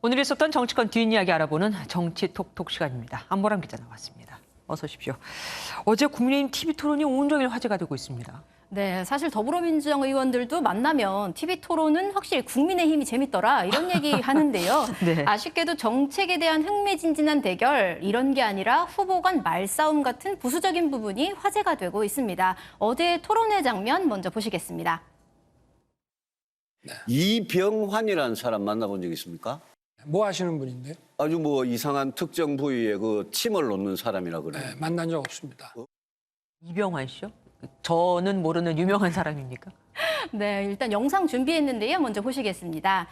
오늘 있었던 정치권 뒷이야기 알아보는 정치톡톡 시간입니다. 안보람 기자 나왔습니다. 어서 오십시오. 어제 국민의힘 TV 토론이 온종일 화제가 되고 있습니다. 네, 사실 더불어민주당 의원들도 만나면 TV 토론은 확실히 국민의힘이 재밌더라 이런 얘기 하는데요. 네. 아쉽게도 정책에 대한 흥미진진한 대결 이런 게 아니라 후보 간 말싸움 같은 부수적인 부분이 화제가 되고 있습니다. 어제 토론회 장면 먼저 보시겠습니다. 이병환이라는 사람 만나본 적 있습니까? 뭐 하시는 분인데? 아주 뭐 이상한 특정 부위에 그 침을 놓는 사람이라 그래요. 네, 만난 적 없습니다. 이병환 씨요? 저는 모르는 유명한 사람입니까? 네, 일단 영상 준비했는데요. 먼저 보시겠습니다.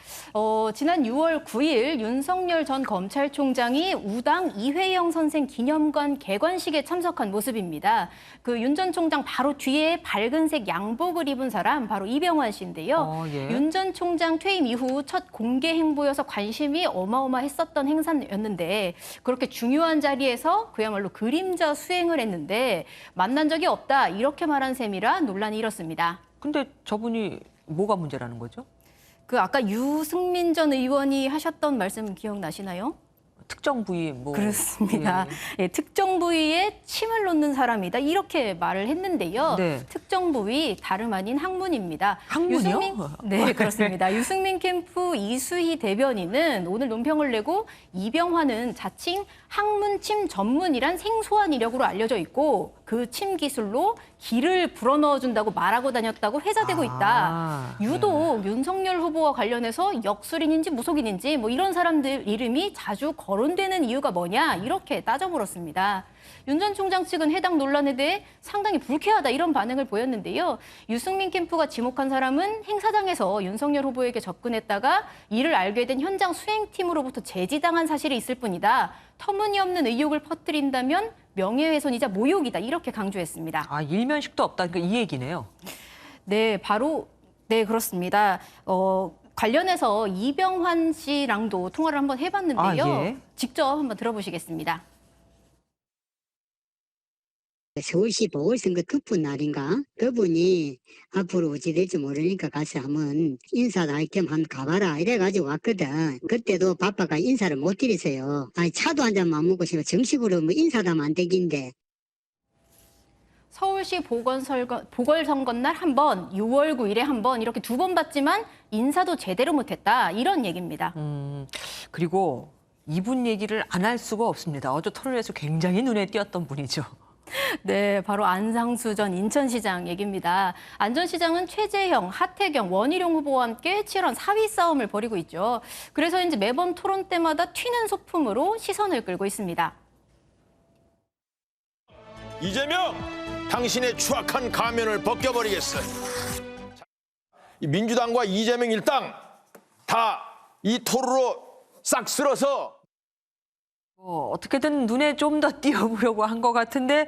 지난 6월 9일 윤석열 전 검찰총장이 우당 이회영 선생 기념관 개관식에 참석한 모습입니다. 그 윤 전 총장 바로 뒤에 밝은색 양복을 입은 사람 바로 이병환 씨인데요. 예. 윤 전 총장 퇴임 이후 첫 공개 행보여서 관심이 어마어마했었던 행사였는데 그렇게 중요한 자리에서 그야말로 그림자 수행을 했는데 만난 적이 없다 이렇게 말한 셈이라 논란이 일었습니다. 근데 저분이 뭐가 문제라는 거죠? 그 아까 유승민 전 의원이 하셨던 말씀 기억나시나요? 특정 부위 뭐 그렇습니다. 예, 특정 부위에 침을 놓는 사람이다 이렇게 말을 했는데요. 네. 특정 부위 다름 아닌 학문입니다. 학문이요? 네, 그렇습니다. 유승민 캠프 이수희 대변인은 오늘 논평을 내고 이병환은 자칭 학문침 전문이란 생소한 이력으로 알려져 있고 그 침 기술로 기를 불어넣어준다고 말하고 다녔다고 회자되고 있다. 유독 윤석열 후보와 관련해서 역술인인지 무속인인지 뭐 이런 사람들 이름이 자주 거론되는 이유가 뭐냐 이렇게 따져 물었습니다. 윤 전 총장 측은 해당 논란에 대해 상당히 불쾌하다 이런 반응을 보였는데요. 유승민 캠프가 지목한 사람은 행사장에서 윤석열 후보에게 접근했다가 이를 알게 된 현장 수행팀으로부터 제지당한 사실이 있을 뿐이다. 터무니없는 의혹을 퍼뜨린다면 명예훼손이자 모욕이다 이렇게 강조했습니다. 아, 일면식도 없다. 그러니까 이 얘기네요. 네, 네, 그렇습니다. 관련해서 이병환 씨랑도 통화를 한번 해봤는데요. 예. 직접 한번 들어보시겠습니다. 서울시 보궐선거 급분 날인가? 그분이 앞으로 어찌 될지 모르니까 가서 한번 인사도 할 겸 한번 가봐라 이래가지고 왔거든. 그때도 바빠가 인사를 못 드렸어요. 아니 차도 한 잔만 먹고 싶어 정식으로 뭐 인사도 하면 안 되긴데. 서울시 보궐선거 날 한 번, 6월 9일에 한 번 이렇게 두 번 봤지만 인사도 제대로 못했다 이런 얘기입니다. 그리고 이분 얘기를 안 할 수가 없습니다. 어제 토론에서 굉장히 눈에 띄었던 분이죠. 네, 바로 안상수 전 인천시장 얘기입니다. 안 전 시장은 최재형, 하태경, 원희룡 후보와 함께 치열한 사위 싸움을 벌이고 있죠. 그래서인지 매번 토론 때마다 튀는 소품으로 시선을 끌고 있습니다. 이재명, 당신의 추악한 가면을 벗겨버리겠어. 이 민주당과 이재명 일당 다 이 토르로 싹 쓸어서 어떻게든 눈에 좀 더 띄워보려고 한 것 같은데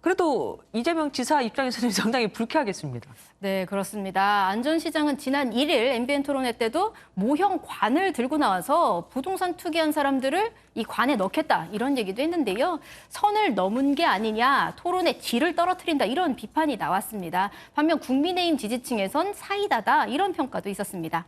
그래도 이재명 지사 입장에서는 상당히 불쾌하겠습니다. 네, 그렇습니다. 안 전 시장은 지난 1일 MBN 토론회 때도 모형 관을 들고 나와서 부동산 투기한 사람들을 이 관에 넣겠다 이런 얘기도 했는데요. 선을 넘은 게 아니냐, 토론의 질을 떨어뜨린다 이런 비판이 나왔습니다. 반면 국민의힘 지지층에선 사이다다 이런 평가도 있었습니다.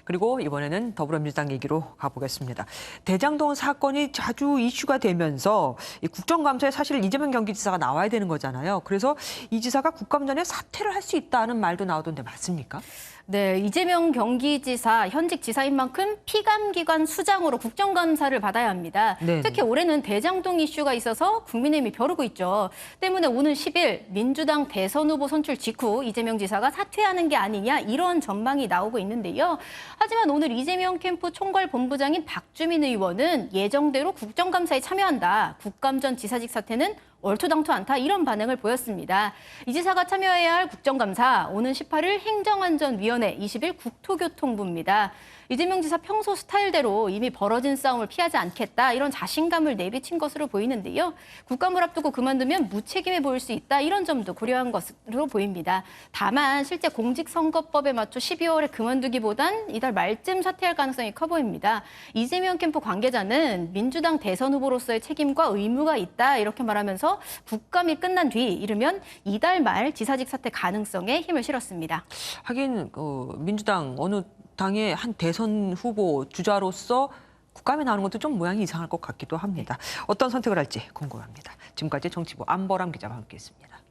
그리고 이번에는 더불어민주당 얘기로 가보겠습니다. 대장동 사건이 자주 이슈가 되면서 이 국정감사에 사실 이재명 경기지사가 나와야 되는 거잖아요. 그래서 이 지사가 국감 전에 사퇴를 할 수 있다는 말도 나오던데 맞습니까? 네, 이재명 경기지사 현직 지사인 만큼 피감기관 수장으로 국정감사를 받아야 합니다. 네네. 특히 올해는 대장동 이슈가 있어서 국민의힘이 벼르고 있죠. 때문에 오는 10일 민주당 대선 후보 선출 직후 이재명 지사가 사퇴하는 게 아니냐 이런 전망이 나오고 있는데요. 하지만 오늘 이재명 캠프 총괄본부장인 박주민 의원은 예정대로 국정감사에 참여한다. 국감 전 지사직 사퇴는 얼토당토 않다 이런 반응을 보였습니다. 이 지사가 참여해야 할 국정감사 오는 18일 행정안전위원회 20일 국토교통부입니다. 이재명 지사 평소 스타일대로 이미 벌어진 싸움을 피하지 않겠다 이런 자신감을 내비친 것으로 보이는데요. 국감을 앞두고 그만두면 무책임해 보일 수 있다 이런 점도 고려한 것으로 보입니다. 다만 실제 공직선거법에 맞춰 12월에 그만두기보단 이달 말쯤 사퇴할 가능성이 커 보입니다. 이재명 캠프 관계자는 민주당 대선 후보로서의 책임과 의무가 있다 이렇게 말하면서 국감이 끝난 뒤 이르면 이달 말 지사직 사퇴 가능성에 힘을 실었습니다. 하긴 민주당 어느 당의 한 대선 후보 주자로서 국감에 나오는 것도 좀 모양이 이상할 것 같기도 합니다. 어떤 선택을 할지 궁금합니다. 지금까지 정치부 안보람 기자와 함께했습니다.